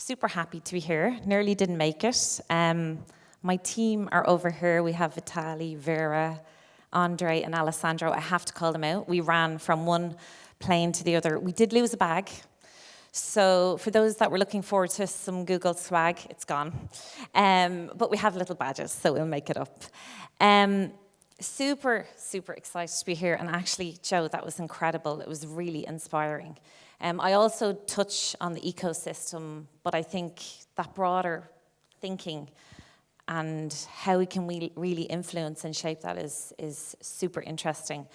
super happy to be here. Nearly didn't make it. My team are over here. We have Vitali, Vera, Andre, and Alessandro. I have to call them out. We ran from one plane to the other. We did lose a bag. So for those that were looking forward to some Google swag, it's gone. But we have little badges, so we'll make it up. Super, super excited to be here. And actually, Joe, that was incredible. It was really inspiring. I also touch on the ecosystem, but I think that broader thinking and how we can really influence and shape that is super interesting.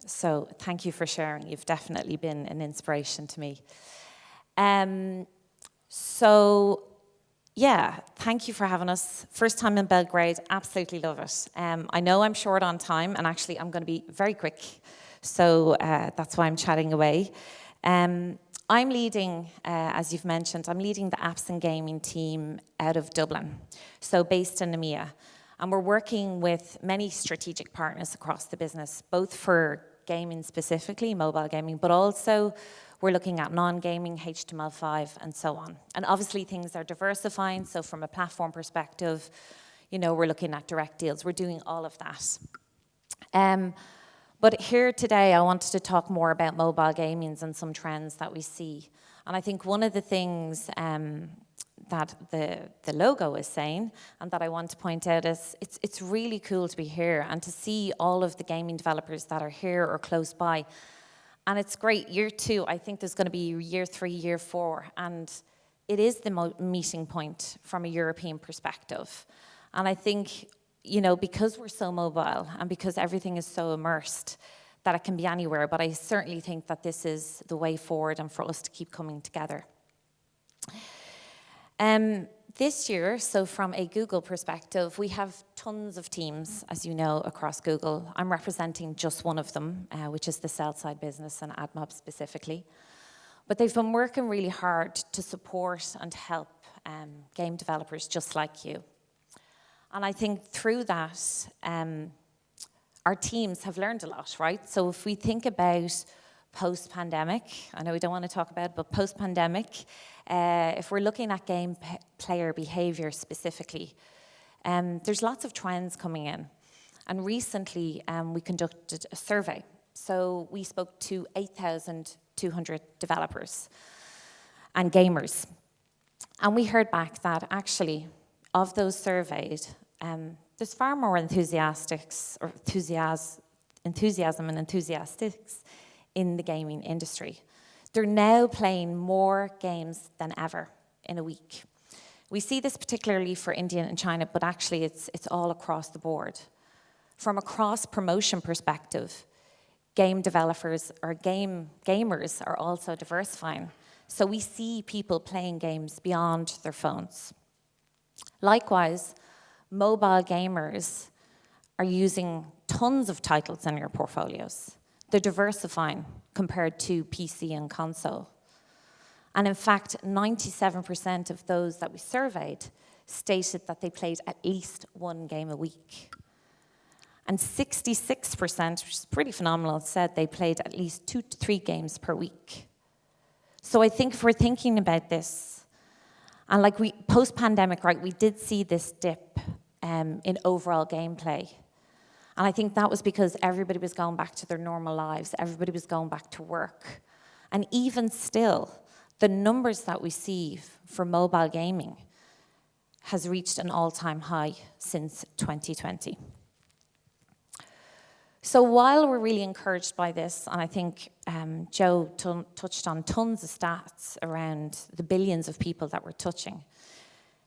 So thank you for sharing. You've definitely been an inspiration to me. So yeah, thank you for having us. First time in Belgrade, absolutely love it. I know I'm short on time, and actually I'm going to be very quick. So that's why I'm chatting away. I'm leading, as you've mentioned, I'm leading the apps and gaming team out of Dublin, so based in EMEA. And we're working with many strategic partners across the business, both for gaming specifically, mobile gaming, but also we're looking at non-gaming, HTML5, and so on. And obviously things are diversifying, so from a platform perspective, you know, we're looking at direct deals. We're doing all of that. But here today, I wanted to talk more about mobile gaming and some trends that we see. And I think one of the things that the logo is saying, and that I want to point out is, it's really cool to be here and to see all of the gaming developers that are here or close by. And it's great. Year 2, I think there's going to be year 3, year 4, and it is the meeting point from a European perspective. And I think, you know, because we're so mobile and because everything is so immersed, that it can be anywhere, but I certainly think that this is the way forward and for us to keep coming together. This year, so from a Google perspective, we have tons of teams, as you know, across Google. I'm representing just one of them, which is the sell-side business and AdMob specifically. But they've been working really hard to support and help game developers just like you. And I think through that, our teams have learned a lot, right? So if we think about post-pandemic, I know we don't want to talk about it, but post-pandemic, if we're looking at game player behavior specifically, there's lots of trends coming in. And recently, we conducted a survey. So we spoke to 8,200 developers and gamers. And we heard back that actually, of those surveyed, there's far more enthusiasm and enthusiastics in the gaming industry. They're now playing more games than ever in a week. We see this particularly for India and China, but actually it's all across the board. From a cross-promotion perspective, game developers or gamers are also diversifying. So we see people playing games beyond their phones. Likewise, mobile gamers are using tons of titles in their portfolios. They're diversifying compared to PC and console. And in fact, 97% of those that we surveyed stated that they played at least one game a week. And 66%, which is pretty phenomenal, said they played at least 2 to 3 games per week. So I think if we're thinking about this, and like post-pandemic, right, we did see this dip in overall gameplay. And I think that was because everybody was going back to their normal lives. Everybody was going back to work. And even still, the numbers that we see for mobile gaming has reached an all-time high since 2020. So while we're really encouraged by this, and I think Joe touched on tons of stats around the billions of people that we're touching,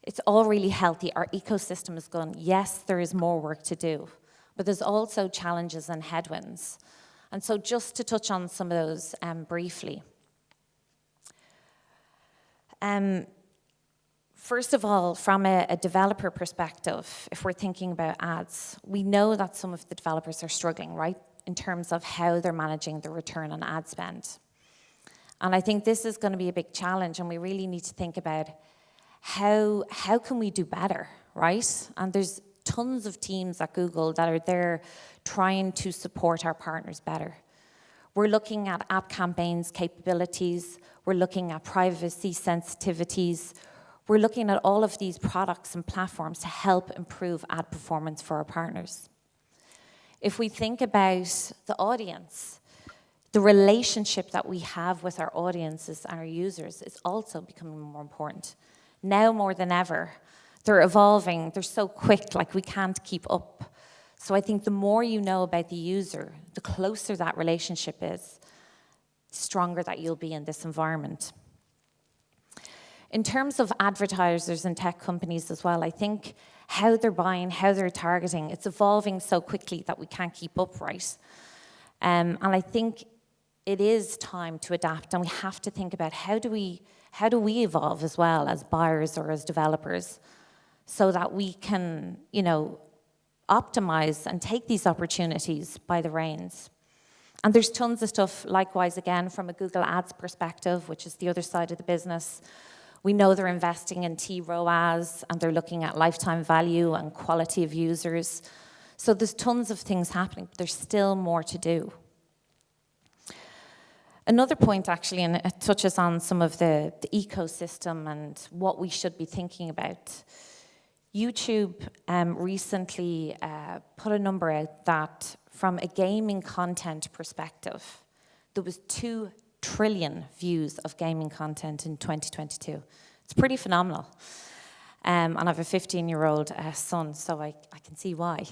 it's all really healthy. Our ecosystem is going, yes, there is more work to do, but there's also challenges and headwinds. And so just to touch on some of those briefly. First of all, from a developer perspective, if we're thinking about ads, we know that some of the developers are struggling, right, in terms of how they're managing the return on ad spend. And I think this is going to be a big challenge, and we really need to think about how can we do better, right? And there's tons of teams at Google that are there trying to support our partners better. We're looking at app campaigns, capabilities. We're looking at privacy sensitivities. We're looking at all of these products and platforms to help improve ad performance for our partners. If we think about the audience, the relationship that we have with our audiences and our users is also becoming more important. Now more than ever, they're evolving, they're so quick, like we can't keep up. So I think the more you know about the user, the closer that relationship is, the stronger that you'll be in this environment. In terms of advertisers and tech companies as well, I think how they're buying, how they're targeting, it's evolving so quickly that we can't keep up, right? And I think it is time to adapt, and we have to think about how do we evolve as well as buyers or as developers, so that we can, optimize and take these opportunities by the reins. And there's tons of stuff, likewise, again, from a Google Ads perspective, which is the other side of the business. We know they're investing in TROAS, and they're looking at lifetime value and quality of users. So there's tons of things happening, but there's still more to do. Another point, actually, and it touches on some of the ecosystem and what we should be thinking about. YouTube recently put a number out that from a gaming content perspective, there was 2 trillion views of gaming content in 2022. It's pretty phenomenal. And I have a 15-year-old son, so I can see why.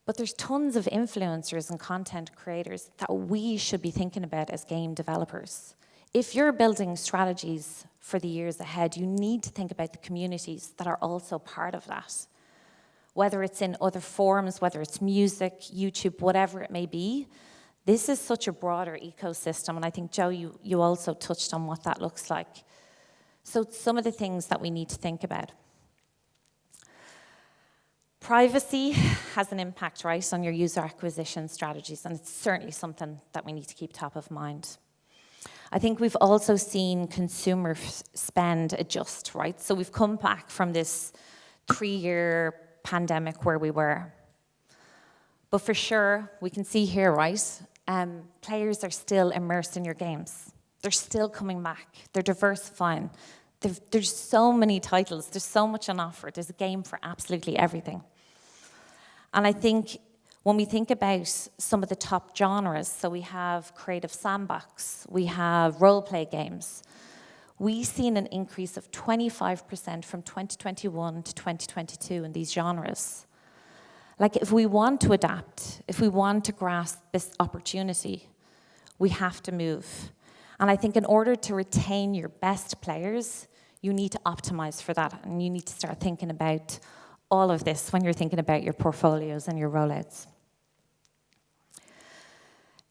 But there's tons of influencers and content creators that we should be thinking about as game developers. If you're building strategies for the years ahead, you need to think about the communities that are also part of that. Whether it's in other forums, whether it's music, YouTube, whatever it may be, this is such a broader ecosystem, and I think, Joe, you also touched on what that looks like. So some of the things that we need to think about. Privacy has an impact, right, on your user acquisition strategies, and it's certainly something that we need to keep top of mind. I think we've also seen consumer spend adjust, right? So we've come back from this 3-year pandemic where we were. But for sure, we can see here, right, players are still immersed in your games. They're still coming back. They're diversifying. There's so many titles. There's so much on offer. There's a game for absolutely everything. And I think when we think about some of the top genres, so we have creative sandbox, we have role-play games, we've seen an increase of 25% from 2021 to 2022 in these genres. Like, if we want to adapt, if we want to grasp this opportunity, we have to move. And I think in order to retain your best players, you need to optimize for that, and you need to start thinking about all of this when you're thinking about your portfolios and your rollouts.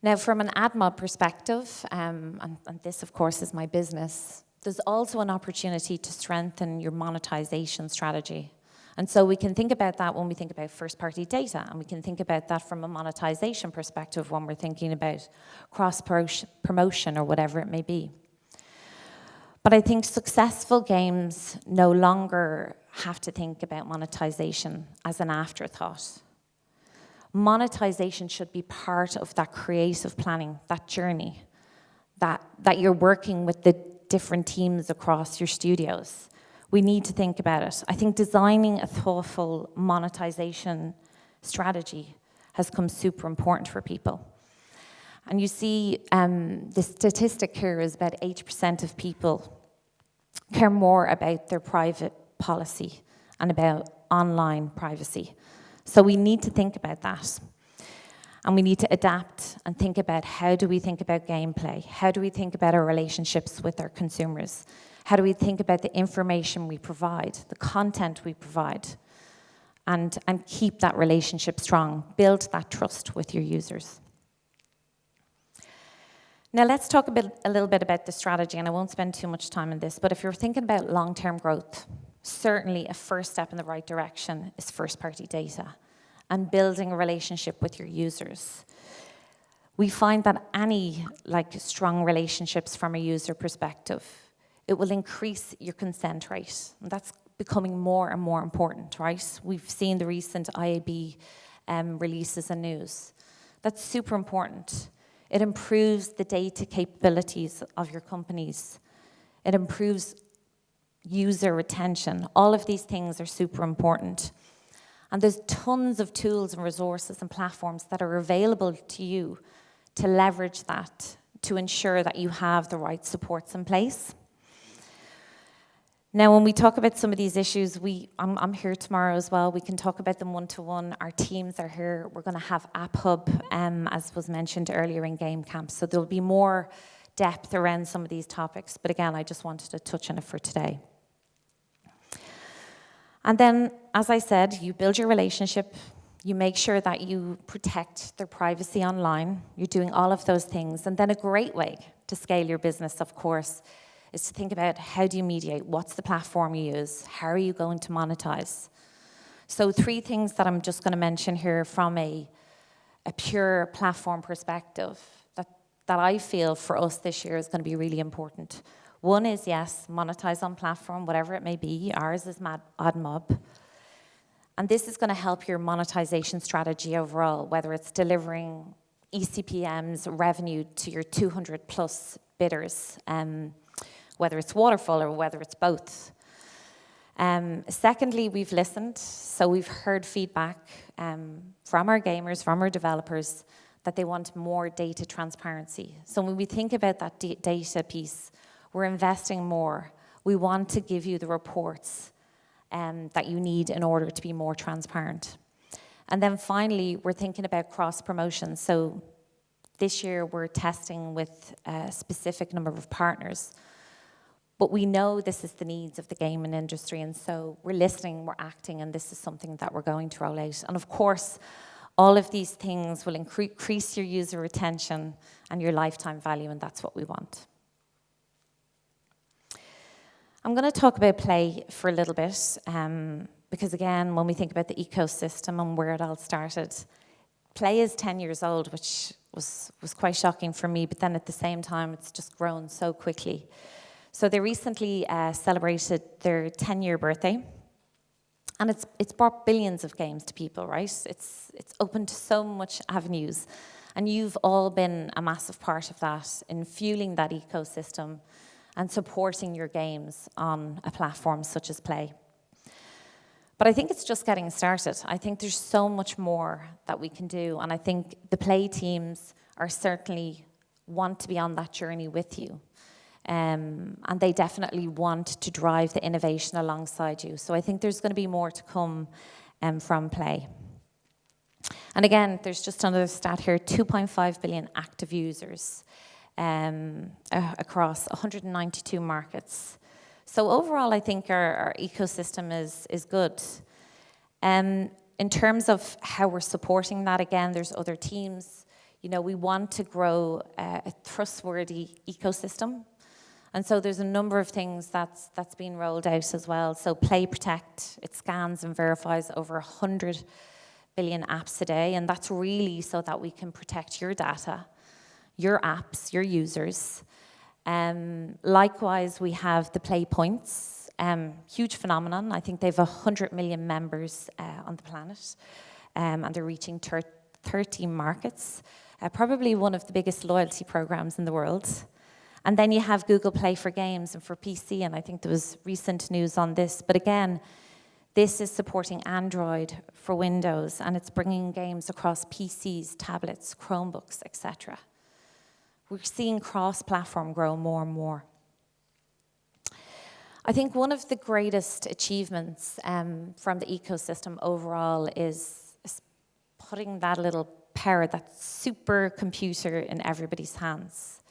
Now, from an AdMob perspective, and this, of course, is my business, there's also an opportunity to strengthen your monetization strategy. And so we can think about that when we think about first-party data, and we can think about that from a monetization perspective when we're thinking about cross-promotion or whatever it may be. But I think successful games no longer have to think about monetization as an afterthought. Monetization should be part of that creative planning, that journey, that you're working with the different teams across your studios. We need to think about it. I think designing a thoughtful monetization strategy has come super important for people. And you see the statistic here is about 80% of people care more about their private policy and about online privacy. So we need to think about that. And we need to adapt and think about how do we think about gameplay? How do we think about our relationships with our consumers? How do we think about the information we provide, the content we provide, and keep that relationship strong, build that trust with your users? Now let's talk a little bit about the strategy, and I won't spend too much time on this, but if you're thinking about long-term growth, certainly a first step in the right direction is first-party data and building a relationship with your users. We find that any strong relationships from a user perspective, it will increase your consent rate. And that's becoming more and more important, right? We've seen the recent IAB releases and news. That's super important. It improves the data capabilities of your companies. It improves user retention. All of these things are super important. And there's tons of tools and resources and platforms that are available to you to leverage that, to ensure that you have the right supports in place. Now, when we talk about some of these issues, I'm here tomorrow as well. We can talk about them one-to-one. Our teams are here. We're going to have App Hub, as was mentioned earlier in Game Camp. So there'll be more depth around some of these topics. But again, I just wanted to touch on it for today. And then, as I said, you build your relationship. You make sure that you protect their privacy online. You're doing all of those things. And then a great way to scale your business, of course, is to think about how do you mediate? What's the platform you use? How are you going to monetize? So 3 things that I'm just going to mention here from a pure platform perspective that I feel for us this year is going to be really important. One is, yes, monetize on platform, whatever it may be. Ours is AdMob. And this is going to help your monetization strategy overall, whether it's delivering eCPMs, revenue to your 200 plus bidders, whether it's waterfall or whether it's both. Secondly, we've listened, so we've heard feedback from our gamers, from our developers, that they want more data transparency. So when we think about that data piece, we're investing more. We want to give you the reports that you need in order to be more transparent. And then finally, we're thinking about cross-promotion. So this year, we're testing with a specific number of partners. But we know this is the needs of the gaming industry, and so we're listening, we're acting, and this is something that we're going to roll out. And of course, all of these things will increase your user retention and your lifetime value, and that's what we want. I'm going to talk about play for a little bit, because again, when we think about the ecosystem and where it all started, play is 10 years old, which was quite shocking for me, but then at the same time, it's just grown so quickly. So they recently celebrated their 10-year birthday, and it's brought billions of games to people, right? It's opened to so much avenues, and you've all been a massive part of that in fueling that ecosystem and supporting your games on a platform such as Play. But I think it's just getting started. I think there's so much more that we can do, and I think the Play teams are certainly want to be on that journey with you. And they definitely want to drive the innovation alongside you. So I think there's going to be more to come from Play. And again, there's just another stat here, 2.5 billion active users across 192 markets. So overall, I think our ecosystem is good. In terms of how we're supporting that, again, there's other teams. You know, we want to grow a trustworthy ecosystem. And so there's a number of things that's been rolled out as well. So Play Protect, it scans and verifies over 100 billion apps a day, and that's really so that we can protect your data, your apps, your users. Likewise, we have the Play Points, huge phenomenon. I think they've 100 million members on the planet, and they're reaching 30 markets, probably one of the biggest loyalty programs in the world. And then you have Google Play for games and for PC, and I think there was recent news on this. But again, this is supporting Android for Windows, and it's bringing games across PCs, tablets, Chromebooks, etc. We're seeing cross-platform grow more and more. I think one of the greatest achievements from the ecosystem overall is putting that little power, that supercomputer in everybody's hands.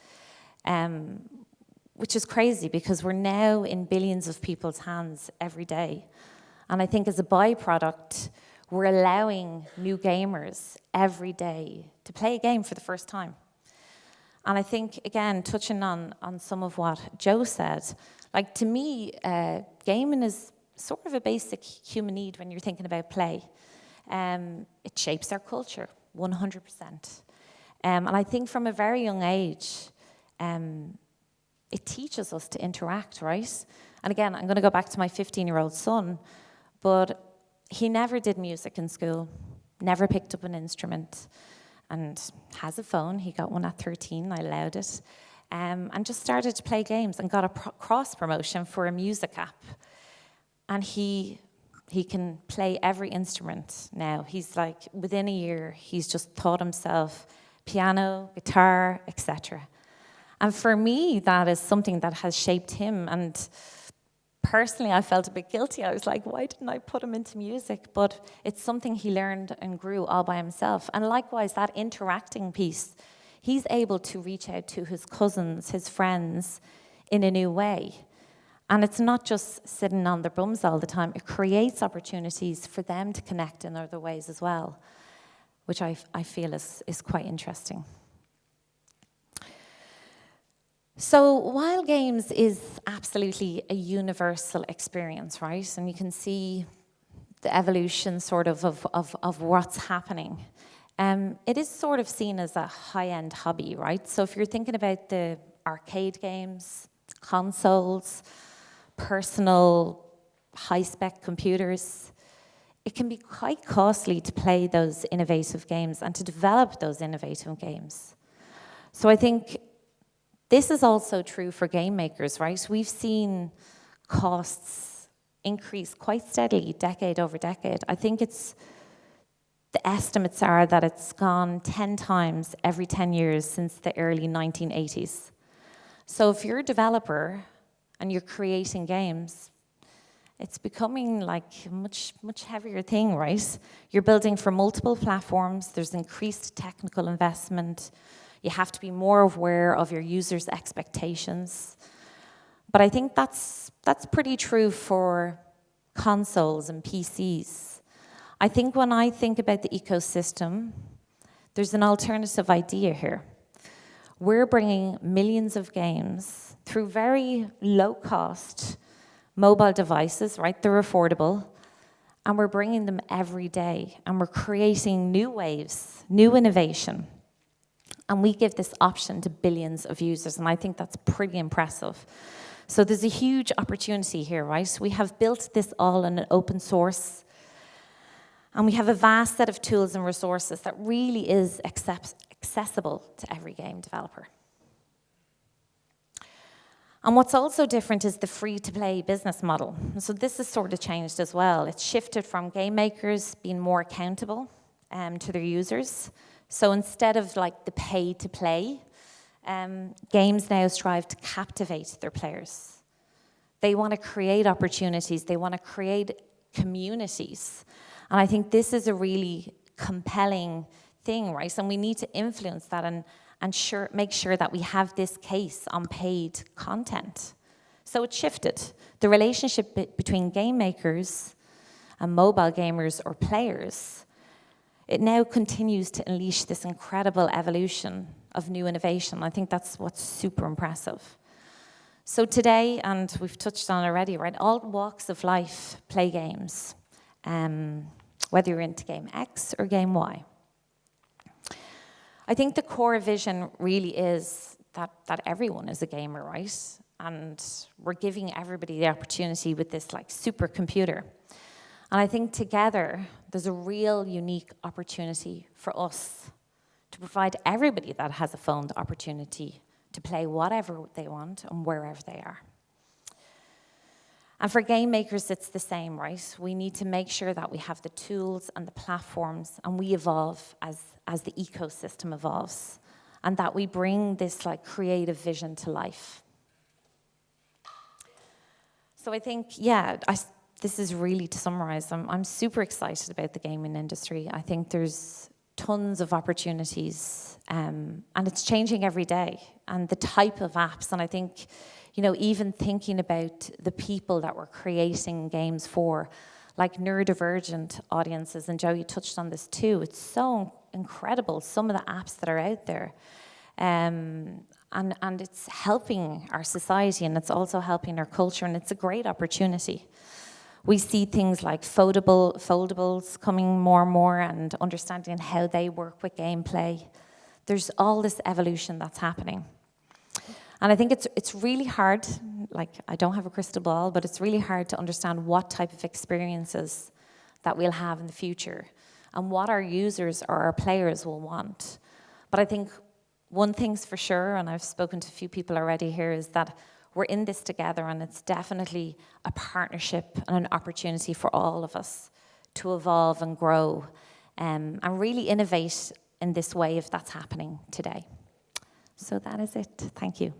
Which is crazy because we're now in billions of people's hands every day. And I think as a byproduct, we're allowing new gamers every day to play a game for the first time. And I think, again, touching on some of what Joe said, like to me, gaming is sort of a basic human need when you're thinking about play. It shapes our culture, 100%. And I think from a very young age, it teaches us to interact, right? And again, I'm going to go back to my 15-year-old son, but he never did music in school, never picked up an instrument. and has a phone. He got one at 13, I allowed it, and just started to play games and got a cross-promotion for a music app. And he can play every instrument now. He's like, within a year, he's just taught himself piano, guitar, etc. And for me, that is something that has shaped him. And personally, I felt a bit guilty. I was like, why didn't I put him into music? But it's something he learned and grew all by himself. And likewise, that interacting piece, he's able to reach out to his cousins, his friends, in a new way. And it's not just sitting on their bums all the time. It creates opportunities for them to connect in other ways as well, which I feel is quite interesting. So while games is absolutely a universal experience, right? And you can see the evolution sort of what's happening. It is sort of seen as a high-end hobby, right? So if you're thinking about the arcade games, consoles, personal high-spec computers, it can be quite costly to play those innovative games and to develop those innovative games. So I think this is also true for game makers, right? We've seen costs increase quite steadily, decade over decade. I think the estimates are that it's gone 10 times every 10 years since the early 1980s. So if you're a developer and you're creating games, it's becoming like a much heavier thing, right? You're building for multiple platforms, there's increased technical investment, you have to be more aware of your users' expectations. But I think that's pretty true for consoles and PCs. I think when I think about the ecosystem, there's an alternative idea here. We're bringing millions of games through very low-cost mobile devices, right? They're affordable, and we're bringing them every day, and we're creating new waves, new innovation. And we give this option to billions of users, and I think that's pretty impressive. So there's a huge opportunity here, right? We have built this all in an open source, and we have a vast set of tools and resources that really is accessible to every game developer. And what's also different is the free-to-play business model. So this has sort of changed as well. It's shifted from game makers being more accountable to their users. So instead of like the pay-to-play, games now strive to captivate their players. They want to create opportunities. They want to create communities. And I think this is a really compelling thing, right? And we need to influence that and make sure that we have this case on paid content. So it shifted. The relationship between game makers and mobile gamers or players, it now continues to unleash this incredible evolution of new innovation. I think that's what's super impressive. So today, and we've touched on it already, right? All walks of life play games, whether you're into game X or game Y. I think the core vision really is that everyone is a gamer, right? And we're giving everybody the opportunity with this like supercomputer. And I think together, there's a real unique opportunity for us to provide everybody that has a phone the opportunity to play whatever they want and wherever they are. And for game makers, it's the same, right? We need to make sure that we have the tools and the platforms, and we evolve as the ecosystem evolves, and that we bring this like creative vision to life. So I think, yeah, this is really to summarize. I'm super excited about the gaming industry. I think there's tons of opportunities, and it's changing every day, and the type of apps, and I think, you know, even thinking about the people that we're creating games for, like neurodivergent audiences, and Joe, you touched on this too. It's so incredible, some of the apps that are out there. And it's helping our society, and it's also helping our culture, and it's a great opportunity. We see things like foldables coming more and more, and understanding how they work with gameplay. There's all this evolution that's happening. And I think it's really hard, like I don't have a crystal ball, but it's really hard to understand what type of experiences that we'll have in the future. and what our users or our players will want. But I think one thing's for sure, and I've spoken to a few people already here, is that we're in this together, and it's definitely a partnership and an opportunity for all of us to evolve and grow and really innovate in this wave that's happening today. So that is it. Thank you.